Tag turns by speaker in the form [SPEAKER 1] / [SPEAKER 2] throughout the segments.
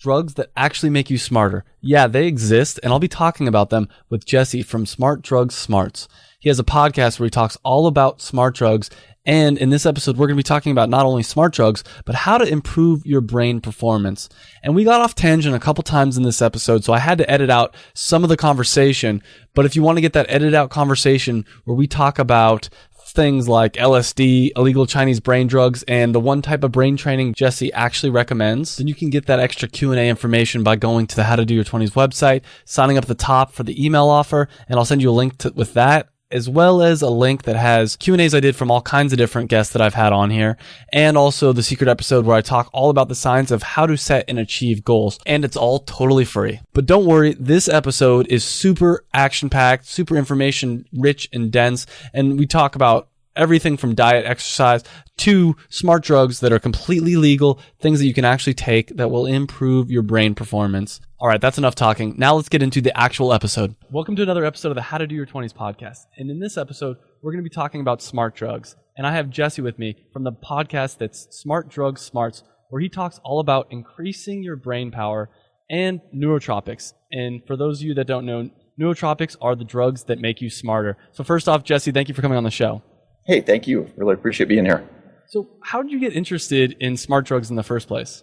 [SPEAKER 1] drugs that actually make you smarter. Yeah, they exist, and I'll be talking about them with Jesse from Smart Drugs Smarts. He has a podcast where he talks all about smart drugs, and in this episode, we're going to be talking about not only smart drugs, but how to improve your brain performance. And we got off tangent a couple times in this episode, so I had to edit out some of the conversation. But if you want to get that edited out conversation where we talk about things like LSD, illegal Chinese brain drugs, and the one type of brain training Jesse actually recommends, then you can get that extra Q&A information by going to the How to Do Your 20s website, signing up at the top for the email offer, and I'll send you a link with that, as well as a link that has Q&As I did from all kinds of different guests that I've had on here, and also the secret episode where I talk all about the science of how to set and achieve goals, and it's all totally free. But don't worry, this episode is super action-packed, super information-rich and dense, and we talk about everything from diet, exercise, to smart drugs that are completely legal, things that you can actually take that will improve your brain performance. All right, that's enough talking. Now let's get into the actual episode. Welcome to another episode of the How to Do Your 20s podcast. And in this episode, we're going to be talking about smart drugs. And I have Jesse with me from the podcast that's Smart Drugs Smarts, where he talks all about increasing your brain power and neurotropics. And for those of you that don't know, neurotropics are the drugs that make you smarter. So first off, Jesse, thank you for coming on the show.
[SPEAKER 2] Hey, thank you. Really appreciate being here.
[SPEAKER 1] So how did you get interested in smart drugs in the first place?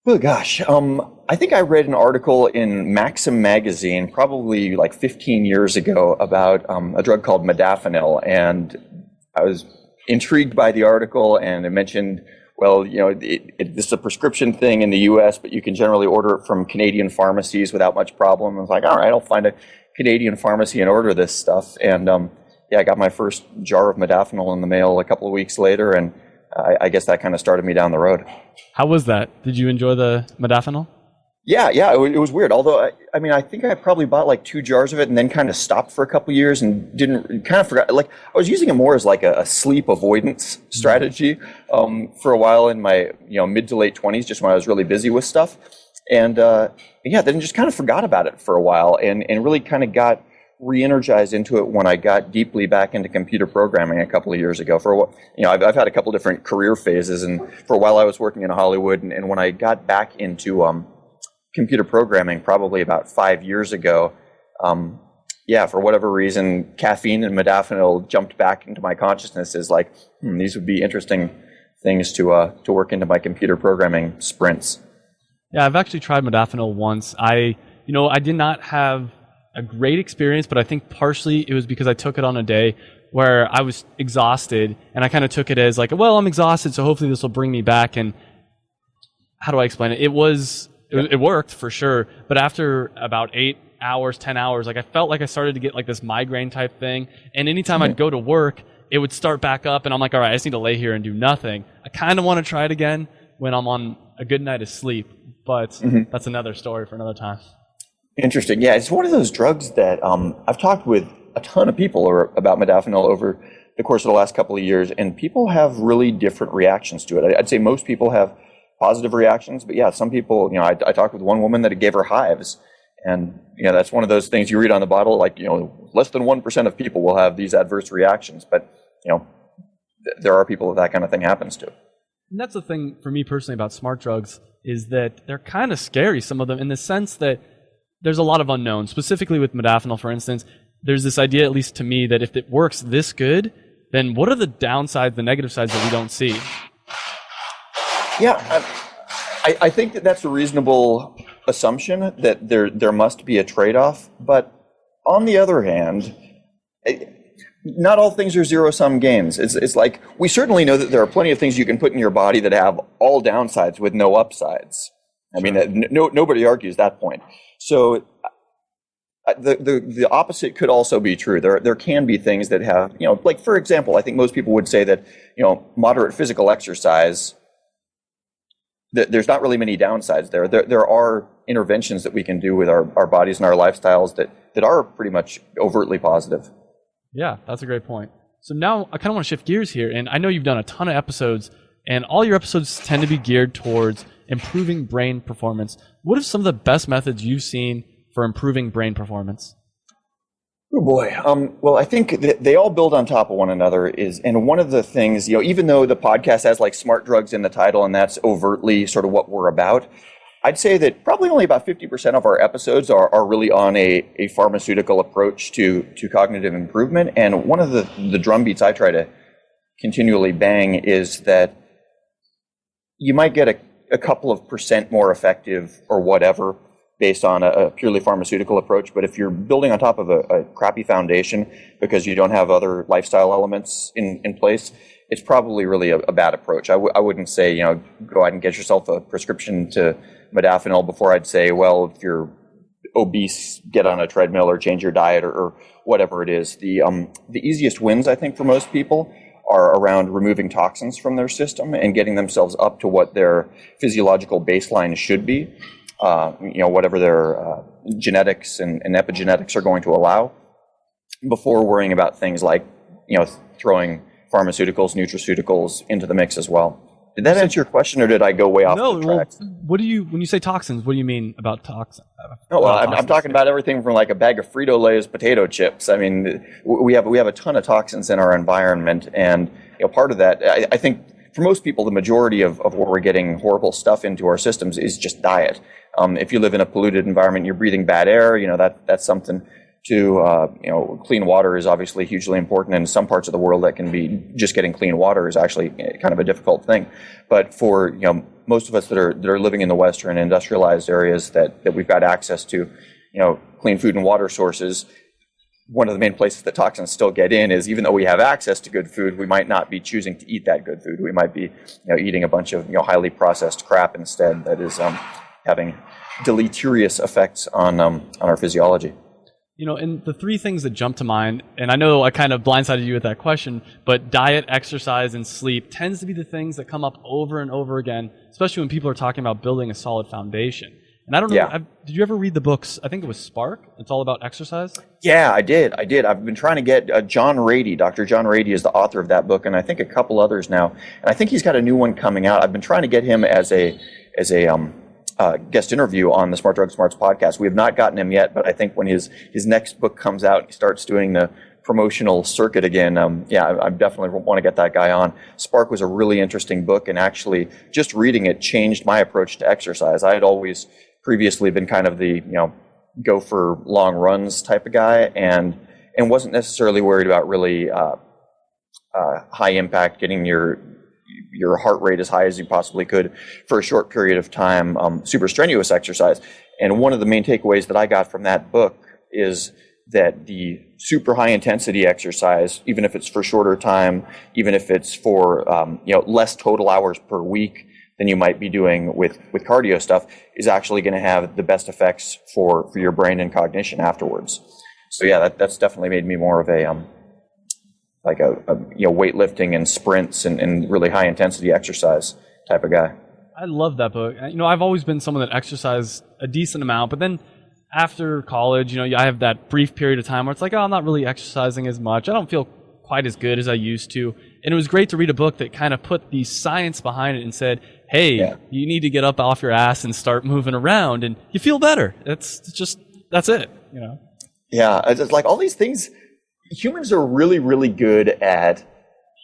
[SPEAKER 2] Oh, gosh. I think I read an article in Maxim magazine probably like 15 years ago about a drug called Modafinil. And I was intrigued by the article, and it mentioned, well, you know, this is a prescription thing in the U.S., but you can generally order it from Canadian pharmacies without much problem. I was like, all right, I'll find a Canadian pharmacy and order this stuff. And I got my first jar of Modafinil in the mail a couple of weeks later, and I guess that kind of started me down the road.
[SPEAKER 1] Kind was that? Did you enjoy the Modafinil?
[SPEAKER 2] Yeah, it was weird. Although, I think I probably bought like 2 jars of it and then kind of stopped for a couple of years and forgot. Like, I was using it more as like a sleep avoidance strategy for a while in my mid to late 20s, just when I was really busy with stuff. And then just kind of forgot about it for a while and really kind of got re-energized into it when I got deeply back into computer programming a couple of years ago. I've had a couple different career phases, and for a while I was working in Hollywood, and when I got back into computer programming probably about 5 years ago, for whatever reason, caffeine and Modafinil jumped back into my consciousness as like, these would be interesting things to work into my computer programming sprints.
[SPEAKER 1] Yeah, I've actually tried Modafinil once. I did not have a great experience, but I think partially it was because I took it on a day where I was exhausted, and I kind of took it as like, well, I'm exhausted, so hopefully this will bring me back. And how do I explain it? It worked for sure, but after about 8 hours, 10 hours, like I felt like I started to get like this migraine type thing, and anytime I'd go to work, it would start back up, and I'm like, all right, I just need to lay here and do nothing. I kind of want to try it again when I'm on a good night of sleep, but that's another story for another time.
[SPEAKER 2] Interesting. Yeah, it's one of those drugs that I've talked with a ton of people about Modafinil over the course of the last couple of years, and people have really different reactions to it. I'd say most people have positive reactions, but yeah, some people, I talked with one woman that it gave her hives, and that's one of those things you read on the bottle, like, less than 1% of people will have these adverse reactions, but there are people that kind of thing happens to.
[SPEAKER 1] And that's the thing for me personally about smart drugs, is that they're kind of scary, some of them, in the sense that there's a lot of unknowns. Specifically with Modafinil, for instance, there's this idea, at least to me, that if it works this good, then what are the downsides, the negative sides that we don't see?
[SPEAKER 2] Yeah, I think that's a reasonable assumption, that there must be a trade-off. But on the other hand, not all things are zero-sum games. It's like, we certainly know that there are plenty of things you can put in your body that have all downsides with no upsides. I mean, nobody argues that point. So the opposite could also be true. There can be things that have, like, for example, I think most people would say that, moderate physical exercise, there's not really many downsides there. There are interventions that we can do with our bodies and our lifestyles that are pretty much overtly positive.
[SPEAKER 1] Yeah, that's a great point. So now I kind of want to shift gears here, and I know you've done a ton of episodes, and all your episodes tend to be geared towards improving brain performance. What are some of the best methods you've seen for improving brain performance?
[SPEAKER 2] Oh boy. Well, I think that they all build on top of one another. And one of the things, even though the podcast has like smart drugs in the title and that's overtly sort of what we're about, I'd say that probably only about 50% of our episodes are really on a pharmaceutical approach to cognitive improvement. And one of the drum beats I try to continually bang is that you might get a couple of percent more effective or whatever based on a purely pharmaceutical approach. But if you're building on top of a crappy foundation because you don't have other lifestyle elements in place, it's probably really a bad approach. I wouldn't say, go out and get yourself a prescription to Modafinil before I'd say, well, if you're obese, get on a treadmill or change your diet or whatever it is. The easiest wins, I think, for most people are around removing toxins from their system and getting themselves up to what their physiological baseline should be, whatever their genetics and epigenetics are going to allow, before worrying about things like, throwing pharmaceuticals, nutraceuticals into the mix as well. Did that answer your question, or did I go way off the tracks?
[SPEAKER 1] What do you, when you say toxins, what do you mean about toxins?
[SPEAKER 2] No, well, I'm talking about everything from like a bag of Frito-Lay's potato chips. I mean, we have a ton of toxins in our environment, and part of that, I think, for most people, the majority of where we're getting horrible stuff into our systems is just diet. If you live in a polluted environment, you're breathing bad air. That's something. Clean water is obviously hugely important. And in some parts of the world, that can be just getting clean water is actually kind of a difficult thing. But for most of us that are living in the Western industrialized areas that we've got access to, clean food and water sources, one of the main places that toxins still get in is, even though we have access to good food, we might not be choosing to eat that good food. We might be eating a bunch of highly processed crap instead that is having deleterious effects on our physiology.
[SPEAKER 1] And the three things that jump to mind, and I know I kind of blindsided you with that question, but diet, exercise, and sleep tends to be the things that come up over and over again, especially when people are talking about building a solid foundation. And I don't know,
[SPEAKER 2] yeah.
[SPEAKER 1] Did you ever read the books? I think it was Spark. It's all about exercise.
[SPEAKER 2] Yeah, I did. I've been trying to get John Rady. Dr. John Rady is the author of that book, and I think a couple others now. And I think he's got a new one coming out. I've been trying to get him as a guest interview on the Smart Drug Smarts podcast. We have not gotten him yet, but I think when his next book comes out and he starts doing the promotional circuit again, I definitely want to get that guy on. Spark was a really interesting book, and actually just reading it changed my approach to exercise. I had always previously been kind of the go for long runs type of guy, and wasn't necessarily worried about really high impact, getting your heart rate as high as you possibly could for a short period of time, super strenuous exercise. And one of the main takeaways that I got from that book is that the super high intensity exercise, even if it's for shorter time, even if it's for less total hours per week than you might be doing with cardio stuff, is actually going to have the best effects for your brain and cognition afterwards. So yeah, that's definitely made me more of a weightlifting and sprints and really high intensity exercise type of guy.
[SPEAKER 1] I love that book. I've always been someone that exercised a decent amount, but then after college, I have that brief period of time where it's like, I'm not really exercising as much. I don't feel quite as good as I used to. And it was great to read a book that kind of put the science behind it and said, hey, you need to get up off your ass and start moving around and you feel better. That's it,
[SPEAKER 2] Yeah, it's like all these things. Humans are really, really good at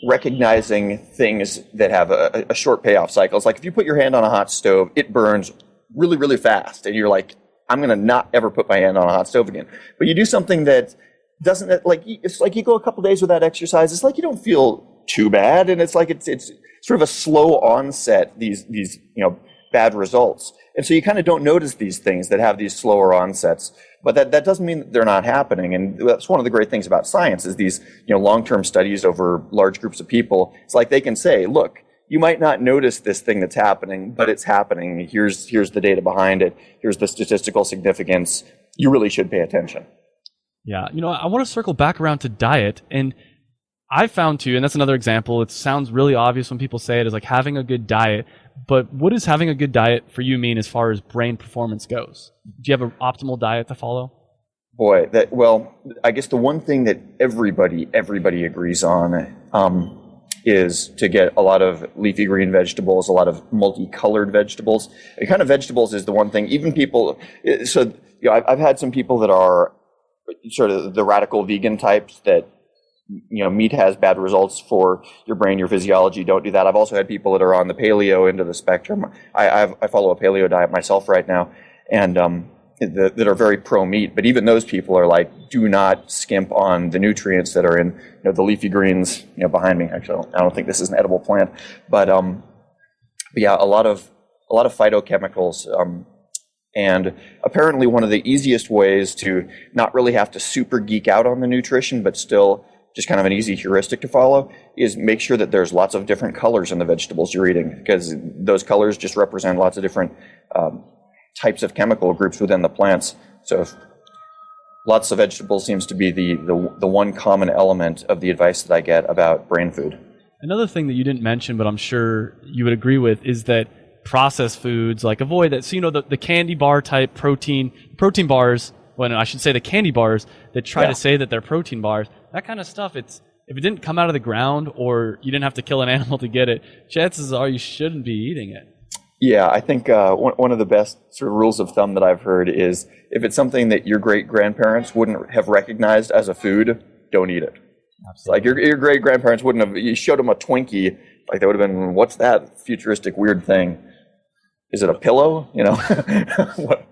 [SPEAKER 2] recognizing things that have a short payoff cycle. It's like if you put your hand on a hot stove, it burns really, really fast. And you're like, I'm going to not ever put my hand on a hot stove again. But you do something that doesn't, it's like you go a couple days without exercise. It's like you don't feel too bad. And it's like it's sort of a slow onset, these bad results. And so you kind of don't notice these things that have these slower onsets. But that doesn't mean that they're not happening. And that's one of the great things about science is these long-term studies over large groups of people. It's like they can say, look, you might not notice this thing that's happening, but it's happening. Here's the data behind it. Here's the statistical significance. You really should pay attention.
[SPEAKER 1] Yeah. I want to circle back around to diet. And I found too, and that's another example, it sounds really obvious when people say it, is like having a good diet. But what does having a good diet for you mean as far as brain performance goes? Do you have an optimal diet to follow?
[SPEAKER 2] Boy, I guess the one thing that everybody agrees on is to get a lot of leafy green vegetables, a lot of multicolored vegetables. And kind of vegetables is the one thing, even people, I've had some people that are sort of the radical vegan types that meat has bad results for your brain, your physiology. Don't do that. I've also had people that are on the paleo end of the spectrum. I follow a paleo diet myself right now, and that are very pro meat. But even those people are like, do not skimp on the nutrients that are in the leafy greens behind me. Actually, I don't think this is an edible plant, but yeah, a lot of phytochemicals. And apparently one of the easiest ways to not really have to super geek out on the nutrition, but still just kind of an easy heuristic to follow, is make sure that there's lots of different colors in the vegetables you're eating, because those colors just represent lots of different types of chemical groups within the plants. So lots of vegetables seems to be the one common element of the advice that I get about brain food.
[SPEAKER 1] Another thing that you didn't mention, but I'm sure you would agree with, is that processed foods, like avoid that. So, the candy bar type protein bars, when I should say the candy bars that try to say that they're protein bars, that kind of stuff, if it didn't come out of the ground or you didn't have to kill an animal to get it, chances are you shouldn't be eating it. Yeah,
[SPEAKER 2] I think one of the best sort of rules of thumb that I've heard is if it's something that your great-grandparents wouldn't have recognized as a food, don't eat it. Absolutely. Like your great-grandparents wouldn't have, you showed them a Twinkie, like they would have been, what's that futuristic weird thing? Is it a pillow? What?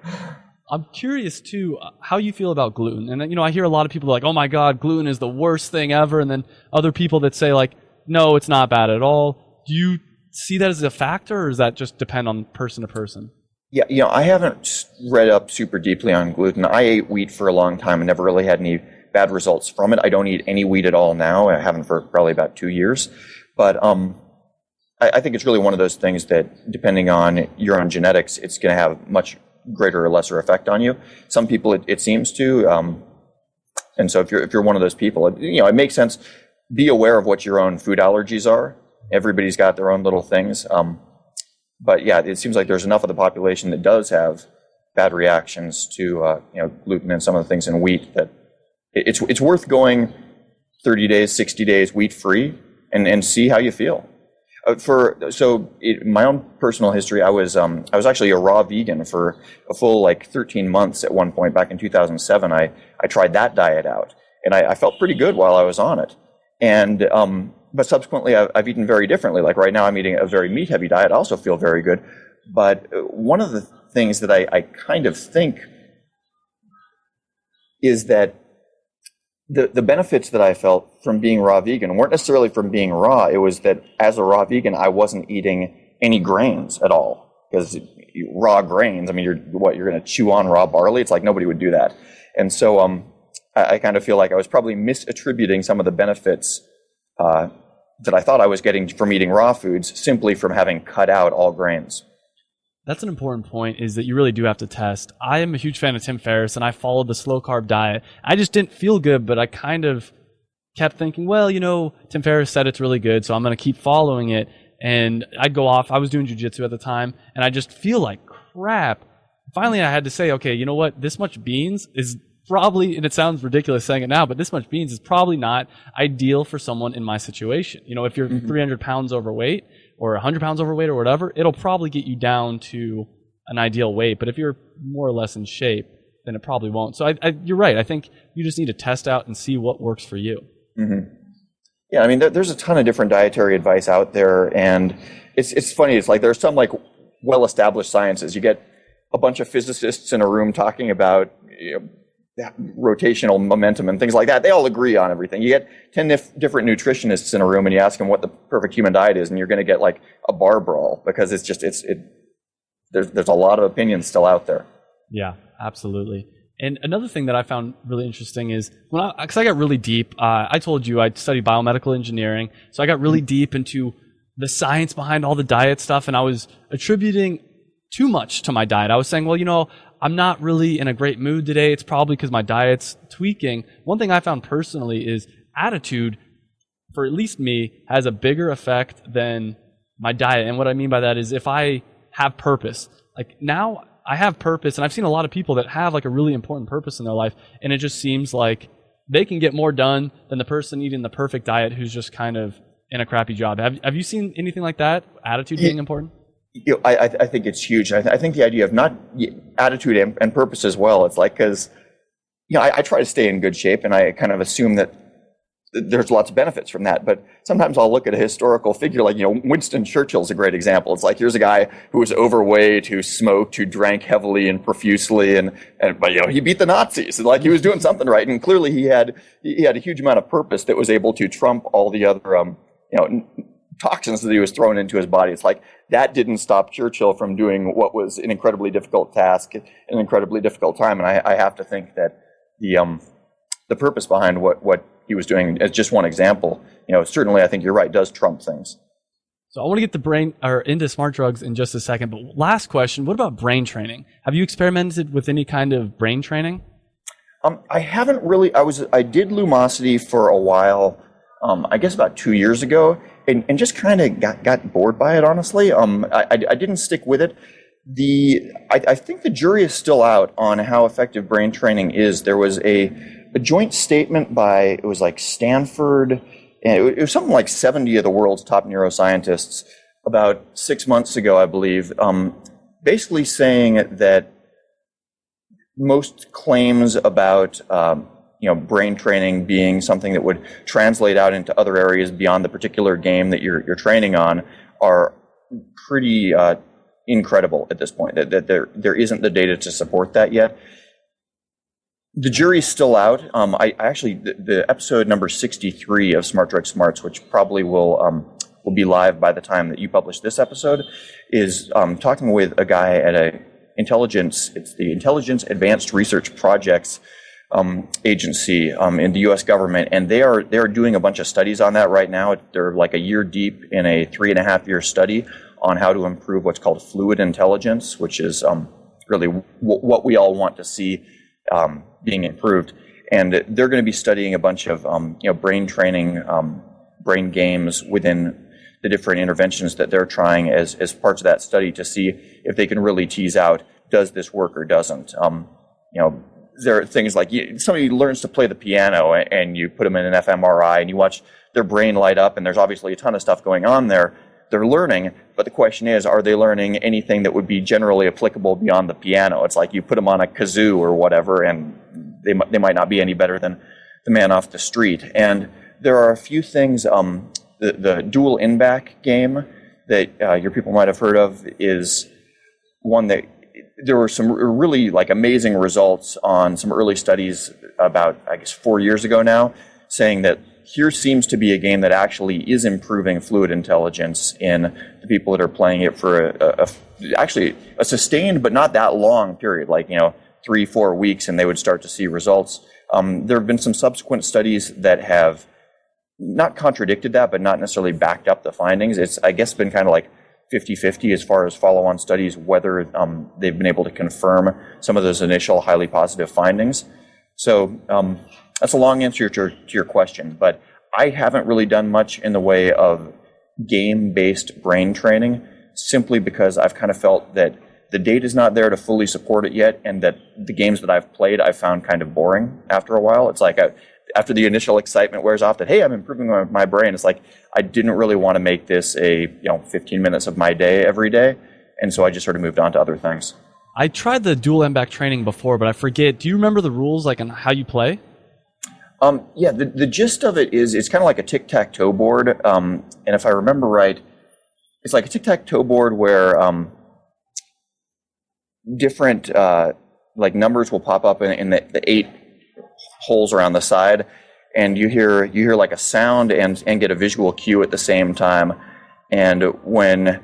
[SPEAKER 1] I'm curious too how you feel about gluten. And I hear a lot of people like, "Oh my God, gluten is the worst thing ever," and then other people that say like, "No, it's not bad at all." Do you see that as a factor, or does that just depend on person to person?
[SPEAKER 2] Yeah, I haven't read up super deeply on gluten. I ate wheat for a long time and never really had any bad results from it. I don't eat any wheat at all now. I haven't for probably about 2 years, but I think it's really one of those things that, depending on your own genetics, it's going to have much greater or lesser effect on you. Some people, it seems to, and so if you're one of those people, it makes sense. Be aware of what your own food allergies are. Everybody's got their own little things, but yeah, it seems like there's enough of the population that does have bad reactions to gluten and some of the things in wheat that it's worth going 30 days, 60 days wheat free and see how you feel. My own personal history, I was actually a raw vegan for a full 13 months at one point back in 2007. I tried that diet out, and I felt pretty good while I was on it. And but subsequently, I've eaten very differently. Like right now, I'm eating a very meat-heavy diet. I also feel very good. But one of the things that I kind of think is that the benefits that I felt from being raw vegan weren't necessarily from being raw. It was that as a raw vegan, I wasn't eating any grains at all. Because raw grains, I mean, you're going to chew on raw barley? It's like nobody would do that. And so I kind of feel like I was probably misattributing some of the benefits that I thought I was getting from eating raw foods simply from having cut out all grains.
[SPEAKER 1] That's an important point, is that you really do have to test. I am a huge fan of Tim Ferriss, and I followed the slow-carb diet. I just didn't feel good, but I kind of kept thinking, well, Tim Ferriss said it's really good, so I'm going to keep following it. And I'd go off. I was doing jiu-jitsu at the time, and I just feel like crap. Finally, I had to say, okay, you know what? This much beans is probably, and it sounds ridiculous saying it now, but this much beans is probably not ideal for someone in my situation. If you're 300 pounds overweight, or 100 pounds overweight or whatever, it'll probably get you down to an ideal weight. But if you're more or less in shape, then it probably won't. So you're right. I think you just need to test out and see what works for you.
[SPEAKER 2] Mm-hmm. Yeah, I mean, there's a ton of different dietary advice out there. And it's funny. It's like there's some well-established sciences. You get a bunch of physicists in a room talking about rotational momentum and things like that. They all agree on everything. You get 10 different nutritionists in a room and you ask them what the perfect human diet is, and you're going to get a bar brawl, because there's a lot of opinions still out there.
[SPEAKER 1] Yeah, absolutely. And another thing that I found really interesting is because I got really deep. I told you I studied biomedical engineering, so I got really deep into the science behind all the diet stuff, and I was attributing too much to my diet. I was saying, well, I'm not really in a great mood today. It's probably because my diet's tweaking. One thing I found personally is attitude, for at least me, has a bigger effect than my diet. And what I mean by that is if I have purpose, now I have purpose, and I've seen a lot of people that have a really important purpose in their life, and it just seems like they can get more done than the person eating the perfect diet who's just kind of in a crappy job. Have you seen anything like that? Attitude being important?
[SPEAKER 2] I think it's huge. I think the idea of not attitude and purpose as well. It's because I try to stay in good shape, and I kind of assume that there's lots of benefits from that. But sometimes I'll look at a historical figure like, Winston Churchill's a great example. It's like, here's a guy who was overweight, who smoked, who drank heavily and profusely, but he beat the Nazis. Like, he was doing something right. And clearly he had a huge amount of purpose that was able to trump all the other, toxins that he was throwing into his body. It's like, that didn't stop Churchill from doing what was an incredibly difficult task in an incredibly difficult time. And I have to think that the purpose behind what he was doing, as just one example, certainly I think you're right, does trump things.
[SPEAKER 1] So I want to get the brain or into smart drugs in just a second, but last question, what about brain training? Have you experimented with any kind of brain training?
[SPEAKER 2] I haven't really. I did Lumosity for a while, I guess about 2 years ago, and just kind of got bored by it, honestly. I didn't stick with it. I think the jury is still out on how effective brain training is. There was a joint statement by, it was like Stanford, and it was something like 70 of the world's top neuroscientists about 6 months ago, I believe, basically saying that most claims about brain training being something that would translate out into other areas beyond the particular game that you're training on are pretty incredible at this point. That there isn't the data to support that yet. The jury's still out. I actually, the episode number 63 of Smart Drug Smarts, which probably will be live by the time that you publish this episode, is talking with a guy at it's the Intelligence Advanced Research Projects agency in the U.S. government, and they are doing a bunch of studies on that right now. They're like a year deep in a 3.5-year study on how to improve what's called fluid intelligence, which is really what we all want to see being improved. And they're going to be studying a bunch of brain training, brain games within the different interventions that they're trying as parts of that study to see if they can really tease out, does this work or doesn't. There are things like somebody learns to play the piano and you put them in an fMRI and you watch their brain light up, and there's obviously a ton of stuff going on there. They're learning, but the question is, are they learning anything that would be generally applicable beyond the piano? It's like you put them on a kazoo or whatever, and they might not be any better than the man off the street. And there are a few things. The dual in-back game that your people might have heard of is one that there were some really amazing results on some early studies about, I guess, 4 years ago now, saying that here seems to be a game that actually is improving fluid intelligence in the people that are playing it for actually a sustained but not that long period, 3-4 weeks, and they would start to see results. There have been some subsequent studies that have not contradicted that, but not necessarily backed up the findings. It's, I guess, been kind of 50-50 as far as follow-on studies, whether they've been able to confirm some of those initial highly positive findings. So that's a long answer to your question, but I haven't really done much in the way of game-based brain training, simply because I've kind of felt that the data is not there to fully support it yet, and that the games that I've played I've found kind of boring after a while. It's like after the initial excitement wears off that, hey, I'm improving my brain, it's like I didn't really want to make this 15 minutes of my day every day, and so I just sort of moved on to other things.
[SPEAKER 1] I tried the dual M-back training before, but I forget. Do you remember the rules, on how you play?
[SPEAKER 2] Yeah, the gist of it is it's kind of like a tic-tac-toe board, and if I remember right, it's like a tic-tac-toe board where different numbers will pop up in the 8 holes around the side, and you hear a sound and get a visual cue at the same time. And when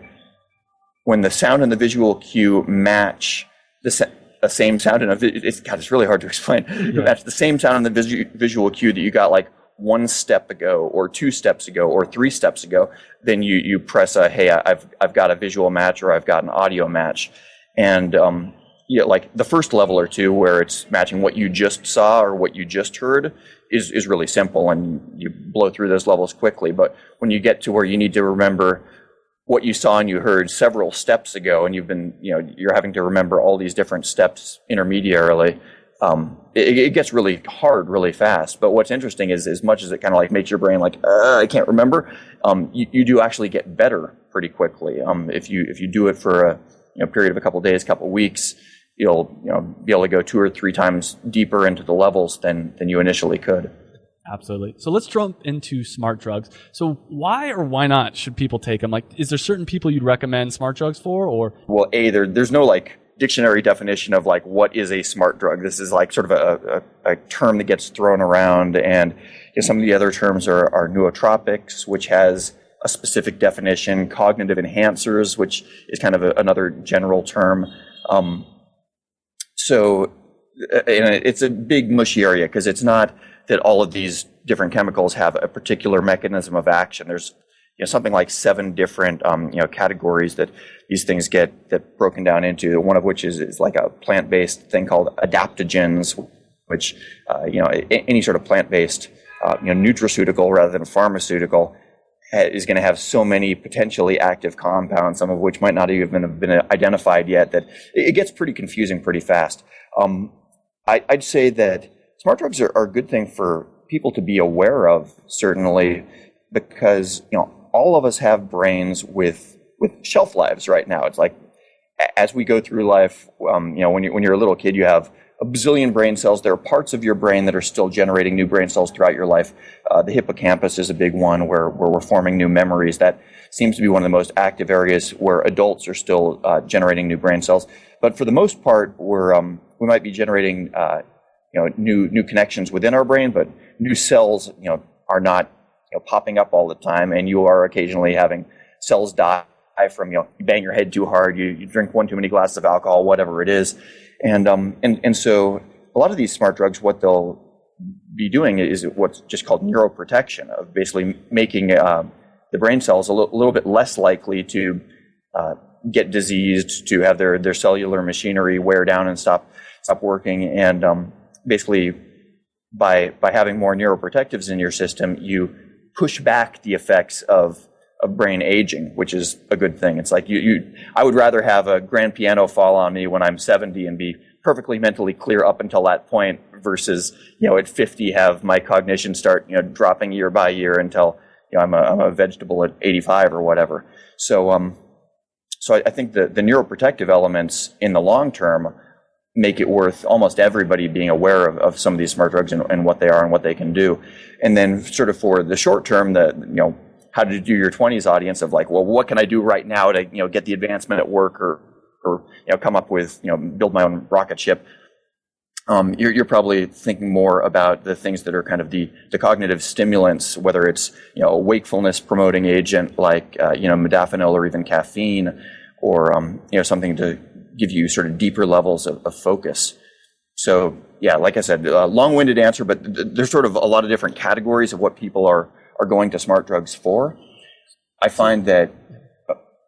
[SPEAKER 2] the sound and the visual cue match the same sound and it's really hard to explain. Yeah. Match the same sound and the visual cue that you got 1 step ago, or 2 steps ago, or 3 steps ago, then you press hey, I've got a visual match, or I've got an audio match. And the first level or two where it's matching what you just saw or what you just heard is really simple, and you blow through those levels quickly. But when you get to where you need to remember what you saw and you heard several steps ago, and you're having to remember all these different steps intermediarily, it gets really hard really fast. But what's interesting is, as much as it kind of makes your brain I can't remember, you do actually get better pretty quickly. If you do it for a period of a couple of days, couple of weeks, you'll be able to go 2 or 3 times deeper into the levels than you initially could.
[SPEAKER 1] Absolutely. So let's jump into smart drugs. So why or why not should people take them? Like, is there certain people you'd recommend smart drugs for, or?
[SPEAKER 2] Well, there's no like dictionary definition of like what is a smart drug. This is like sort of a term that gets thrown around, and some of the other terms are nootropics, which has a specific definition, cognitive enhancers, which is kind of another general term. So and it's a big mushy area because it's not that all of these different chemicals have a particular mechanism of action. There's something like 7 different categories that these things get broken down into. One of which is like a plant-based thing called adaptogens, which any sort of plant-based nutraceutical rather than pharmaceutical is going to have so many potentially active compounds, some of which might not even have been identified yet, that it gets pretty confusing pretty fast. I'd say that smart drugs are a good thing for people to be aware of, certainly, because all of us have brains with shelf lives right now. It's like as we go through life, when you're a little kid, you have a bazillion brain cells. There are parts of your brain that are still generating new brain cells throughout your life. The hippocampus is a big one where we're forming new memories. That seems to be one of the most active areas where adults are still generating new brain cells. But for the most part, we might be generating new connections within our brain, but new cells are not popping up all the time, and you are occasionally having cells die from you bang your head too hard, you drink one too many glasses of alcohol, whatever it is. And so a lot of these smart drugs, what they'll be doing is what's just called neuroprotection, of basically making the brain cells a little bit less likely to get diseased, to have their cellular machinery wear down and stop working. And basically, by having more neuroprotectives in your system, you push back the effects of brain aging, which is a good thing. It's like I would rather have a grand piano fall on me when I'm 70 and be perfectly mentally clear up until that point, versus at 50 have my cognition start dropping year by year until I'm a vegetable at 85 or whatever. So I think the neuroprotective elements in the long term make it worth almost everybody being aware of some of these smart drugs and what they are and what they can do. And then sort of for the short term, how to do your 20s audience of like, well, what can I do right now to get the advancement at work or come up with build my own rocket ship. You're probably thinking more about the things that are kind of the cognitive stimulants, whether it's a wakefulness promoting agent like modafinil or even caffeine, or something to give you sort of deeper levels of focus. So yeah, like I said, long-winded answer, but there's sort of a lot of different categories of what people are going to smart drugs for. I find that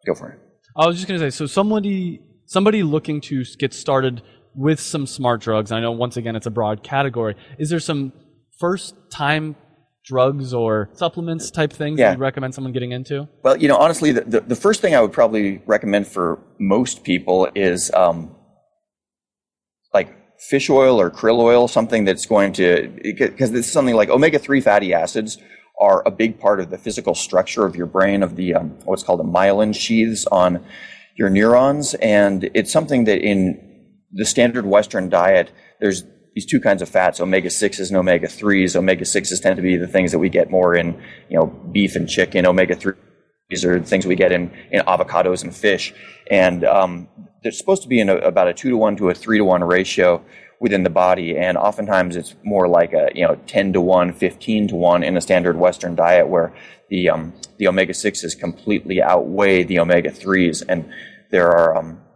[SPEAKER 2] go for it.
[SPEAKER 1] I was just going to say, so somebody looking to get started with some smart drugs, I know once again it's a broad category, is there some first-time drugs or supplements type things that you'd recommend someone getting into?
[SPEAKER 2] Well, honestly, the first thing I would probably recommend for most people is like fish oil or krill oil, something that's going to, because it's something like omega-3 fatty acids are a big part of the physical structure of your brain, of the what's called the myelin sheaths on your neurons. And it's something that in the standard Western diet, there's these two kinds of fats, omega-6s and omega-3s. Omega-6s tend to be the things that we get more in, beef and chicken. Omega-3s are things we get in avocados and fish. And they're supposed to be in about a 2-to-1 to a 3-to-1 ratio within the body. And oftentimes it's more like a 10-to-1, 15-to-1 in a standard Western diet, where the omega-6s completely outweigh the omega-3s. And there are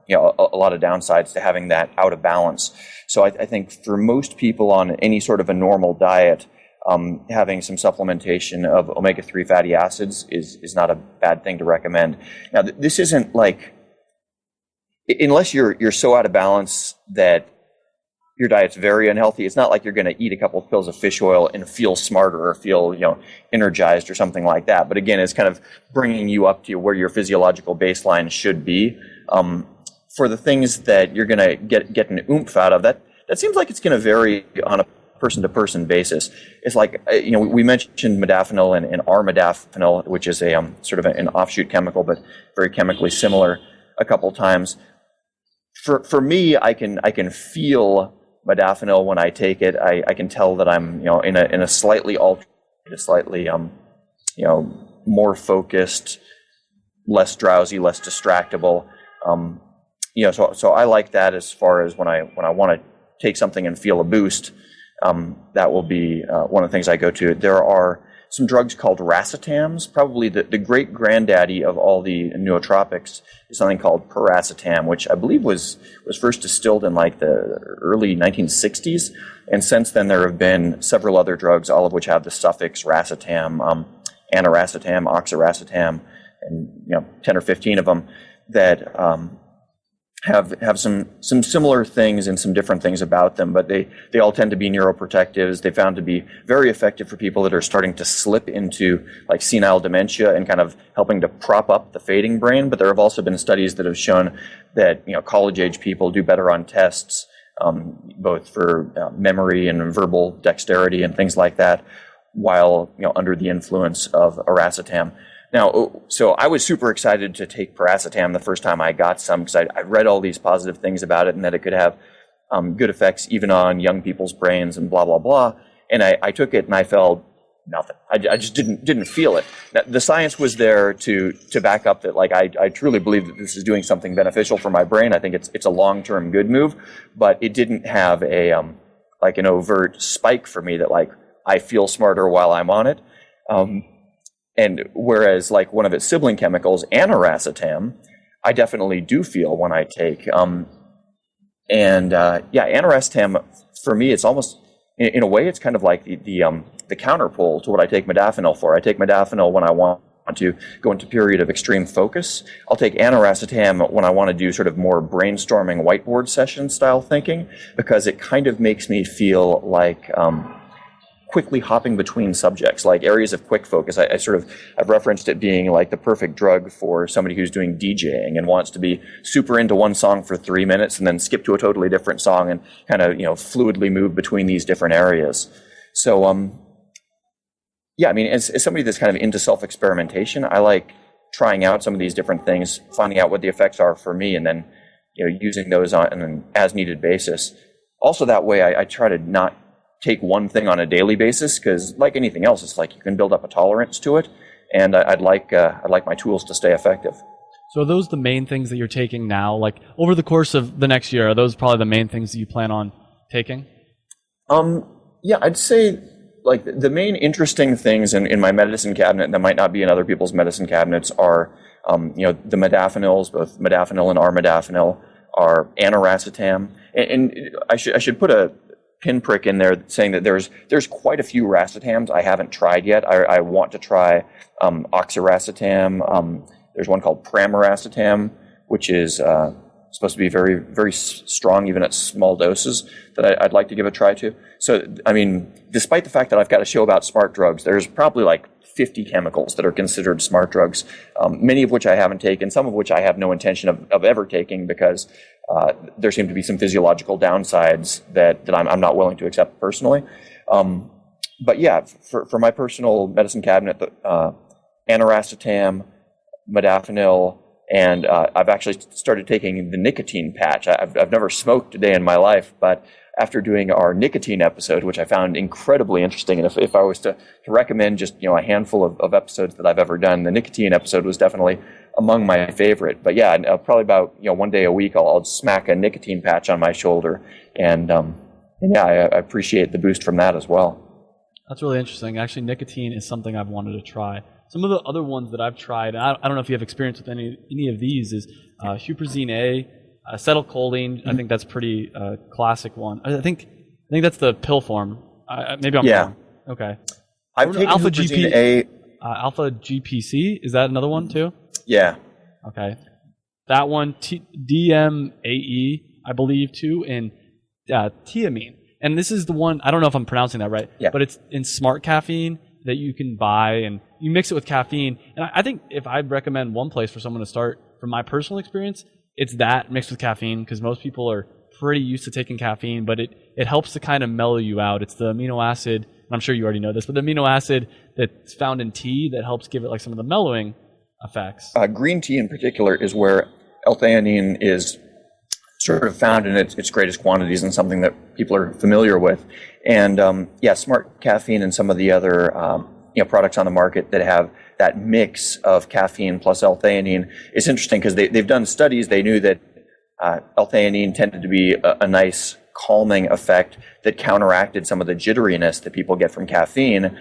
[SPEAKER 2] a lot of downsides to having that out of balance. So I think for most people on any sort of a normal diet, having some supplementation of omega-3 fatty acids is not a bad thing to recommend. Now, this isn't like, unless you're so out of balance that your diet's very unhealthy, it's not like you're going to eat a couple of pills of fish oil and feel smarter or feel energized or something like that. But again, it's kind of bringing you up to where your physiological baseline should be. For the things that you're going to get an oomph out of, that seems like it's going to vary on a person-to-person basis. It's like, we mentioned modafinil and armodafinil, which is a sort of an offshoot chemical, but very chemically similar, a couple times. For me, I can feel modafinil, when I take it, I can tell that I'm, in a slightly altered, slightly, more focused, less drowsy, less distractible. So I like that as far as when I want to take something and feel a boost. That will be one of the things I go to. There are some drugs called racetams. Probably the great granddaddy of all the nootropics is something called piracetam, which I believe was first distilled in like the early 1960s. And since then, there have been several other drugs, all of which have the suffix racetam, aniracetam, oxiracetam, and 10 or 15 of them that have some similar things and some different things about them, but they all tend to be neuroprotectives. They found to be very effective for people that are starting to slip into like senile dementia and kind of helping to prop up the fading brain. But there have also been studies that have shown that college age people do better on tests, both for memory and verbal dexterity and things like that, while under the influence of aracetam. Now, so I was super excited to take piracetam the first time I got some, because I read all these positive things about it and that it could have good effects even on young people's brains and blah, blah, blah. And I took it and I felt nothing. I just didn't feel it. Now, the science was there to back up that, like, I truly believe that this is doing something beneficial for my brain. I think it's a long-term good move, but it didn't have an overt spike for me that, like, I feel smarter while I'm on it. And whereas like one of its sibling chemicals, aniracetam, I definitely do feel when I take. Aniracetam for me, it's almost in a way it's kind of like the counterpole to what I take modafinil for. I take modafinil when I want to go into a period of extreme focus. I'll take aniracetam when I want to do sort of more brainstorming whiteboard session style thinking, because it kind of makes me feel like quickly hopping between subjects, like areas of quick focus. I've referenced it being like the perfect drug for somebody who's doing DJing and wants to be super into one song for 3 minutes and then skip to a totally different song and kind of, fluidly move between these different areas. So, as somebody that's kind of into self-experimentation, I like trying out some of these different things, finding out what the effects are for me, and then, using those on an as-needed basis. Also, that way, I try to not take one thing on a daily basis, because like anything else, it's like you can build up a tolerance to it, and I'd like my tools to stay effective.
[SPEAKER 1] So are those the main things that you're taking now? Like over the course of the next year, are those probably the main things that you plan on taking?
[SPEAKER 2] I'd say like the main interesting things in my medicine cabinet that might not be in other people's medicine cabinets are the modafinils, both modafinil and armodafinil, are aniracetam, and I should put a pinprick in there saying that there's quite a few racetams I haven't tried yet. I want to try oxiracetam. There's one called pramiracetam, which is supposed to be very, very strong even at small doses, that I'd like to give a try to. So, despite the fact that I've got a show about smart drugs, there's probably like 50 chemicals that are considered smart drugs, many of which I haven't taken, some of which I have no intention of ever taking, because there seem to be some physiological downsides that I'm not willing to accept personally. But yeah, for my personal medicine cabinet, aniracetam, modafinil, and I've actually started taking the nicotine patch. I've never smoked a day in my life, but after doing our nicotine episode, which I found incredibly interesting, and if I was to recommend just a handful of episodes that I've ever done, the nicotine episode was definitely among my favorite. But yeah, probably about one day a week I'll smack a nicotine patch on my shoulder, and I appreciate the boost from that as well.
[SPEAKER 1] That's really interesting. Actually, nicotine is something I've wanted to try. Some of the other ones that I've tried, I don't know if you have experience with any of these, is huperzine A, acetylcholine. I think that's pretty classic one. I think that's the pill form. Maybe I'm wrong. Okay.
[SPEAKER 2] I've taken
[SPEAKER 1] alpha
[SPEAKER 2] huperzine A.
[SPEAKER 1] Alpha GPC, is that another one too?
[SPEAKER 2] Yeah.
[SPEAKER 1] Okay. That one, DMAE, I believe too, and thiamine. And this is the one, I don't know if I'm pronouncing that right, but it's in smart caffeine that you can buy, and you mix it with caffeine. And I think if I'd recommend one place for someone to start, from my personal experience, it's that mixed with caffeine, because most people are pretty used to taking caffeine, but it helps to kind of mellow you out. It's the amino acid, and I'm sure you already know this, but the amino acid that's found in tea that helps give it like some of the mellowing effects.
[SPEAKER 2] Green tea in particular is where L-theanine is sort of found in its greatest quantities, and something that people are familiar with. And yeah, Smart Caffeine and some of the other products on the market that have that mix of caffeine plus L-theanine. It's interesting because they've done studies. They knew that L-theanine tended to be a nice calming effect that counteracted some of the jitteriness that people get from caffeine.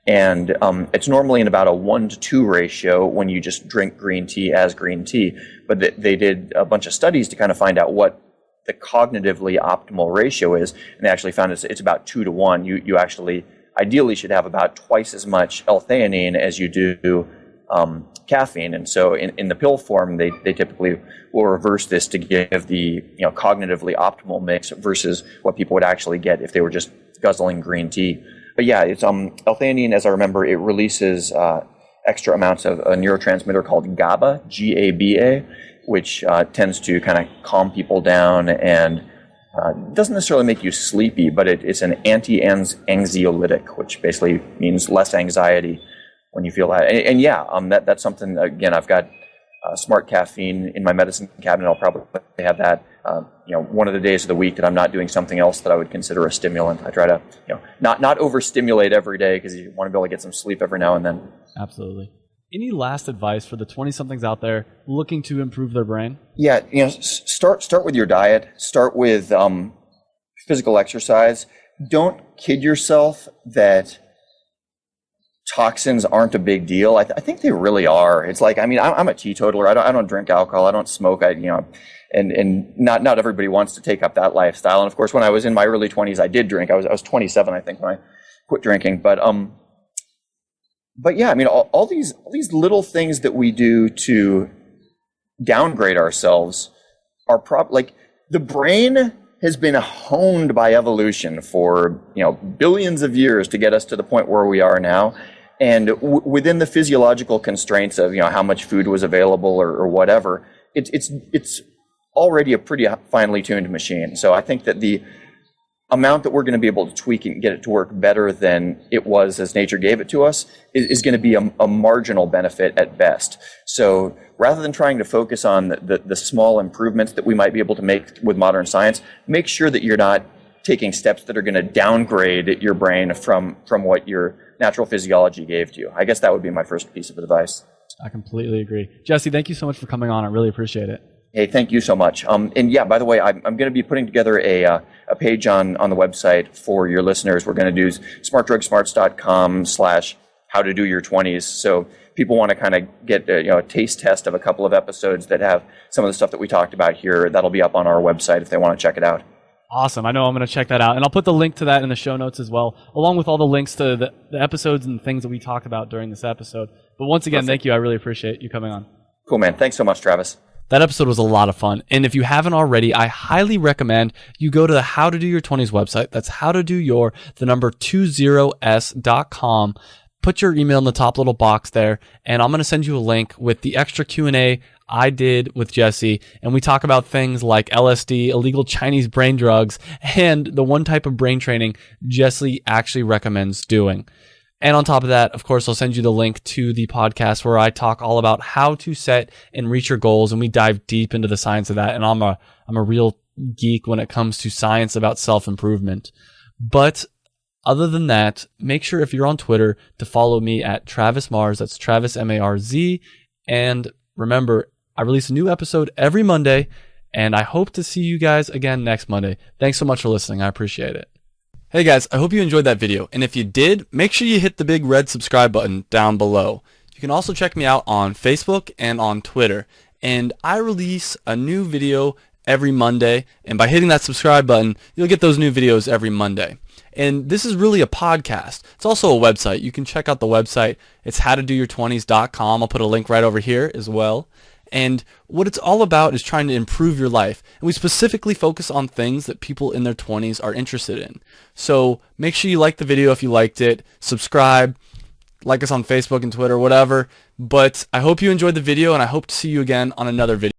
[SPEAKER 2] And it's normally in about a 1-to-2 ratio when you just drink green tea as green tea. But they did a bunch of studies to kind of find out what the cognitively optimal ratio is. And they actually found it's about 2-to-1. You actually ideally should have about twice as much L-theanine as you do caffeine. And so in the pill form, they typically will reverse this to give the cognitively optimal mix versus what people would actually get if they were just guzzling green tea. But yeah, it's L-theanine, as I remember, it releases extra amounts of a neurotransmitter called GABA, G-A-B-A, which tends to kind of calm people down and doesn't necessarily make you sleepy, but it's an anti-anxiolytic, which basically means less anxiety when you feel that. And yeah, that's something, again, I've got Smart Caffeine in my medicine cabinet. I'll probably have that one of the days of the week that I'm not doing something else that I would consider a stimulant. I try to not overstimulate every day because you want to be able to get some sleep every now and then.
[SPEAKER 1] Absolutely. Any last advice for the 20-somethings out there looking to improve their brain?
[SPEAKER 2] Yeah, start with your diet. Start with physical exercise. Don't kid yourself that toxins aren't a big deal. I think they really are. It's like, I'm a teetotaler. I don't drink alcohol. I don't smoke. And not everybody wants to take up that lifestyle. And of course, when I was in my early 20s, I did drink. I was 27, I think, when I quit drinking. But yeah, all these little things that we do to downgrade ourselves are like the brain has been honed by evolution for billions of years to get us to the point where we are now. And within the physiological constraints of how much food was available or whatever, it's already a pretty finely tuned machine. So I think that the amount that we're going to be able to tweak and get it to work better than it was as nature gave it to us is going to be a marginal benefit at best. So rather than trying to focus on the small improvements that we might be able to make with modern science, make sure that you're not taking steps that are going to downgrade your brain from what your natural physiology gave to you. I guess that would be my first piece of advice.
[SPEAKER 1] I completely agree. Jesse, thank you so much for coming on. I really appreciate it.
[SPEAKER 2] Hey, thank you so much. And yeah, by the way, I'm going to be putting together a page on the website for your listeners. We're going to do smartdrugsmarts.com/how to do your 20s. So people want to kind of get a taste test of a couple of episodes that have some of the stuff that we talked about here. That'll be up on our website if they want to check it out.
[SPEAKER 1] Awesome. I know I'm going to check that out. And I'll put the link to that in the show notes as well, along with all the links to the episodes and things that we talked about during this episode. But once again, Thank you. I really appreciate you coming on.
[SPEAKER 2] Cool, man. Thanks so much, Travis.
[SPEAKER 1] That episode was a lot of fun. And if you haven't already, I highly recommend you go to the How to Do Your 20s website. That's howtodoyour20s.com. Put your email in the top little box there, and I'm going to send you a link with the extra Q&A I did with Jesse, and we talk about things like LSD, illegal Chinese brain drugs, and the one type of brain training Jesse actually recommends doing. And on top of that, of course, I'll send you the link to the podcast where I talk all about how to set and reach your goals, and we dive deep into the science of that. And I'm a real geek when it comes to science about self-improvement. But other than that, make sure if you're on Twitter to follow me at Travis Mars. That's Travis M-A-R-Z. And remember, I release a new episode every Monday, and I hope to see you guys again next Monday. Thanks so much for listening. I appreciate it. Hey guys, I hope you enjoyed that video. And if you did, make sure you hit the big red subscribe button down below. You can also check me out on Facebook and on Twitter. And I release a new video every Monday. And by hitting that subscribe button, you'll get those new videos every Monday. And this is really a podcast. It's also a website. You can check out the website. It's howtodoyour20s.com. I'll put a link right over here as well. And what it's all about is trying to improve your life. And we specifically focus on things that people in their 20s are interested in. So make sure you like the video if you liked it. Subscribe. Like us on Facebook and Twitter, whatever. But I hope you enjoyed the video, and I hope to see you again on another video.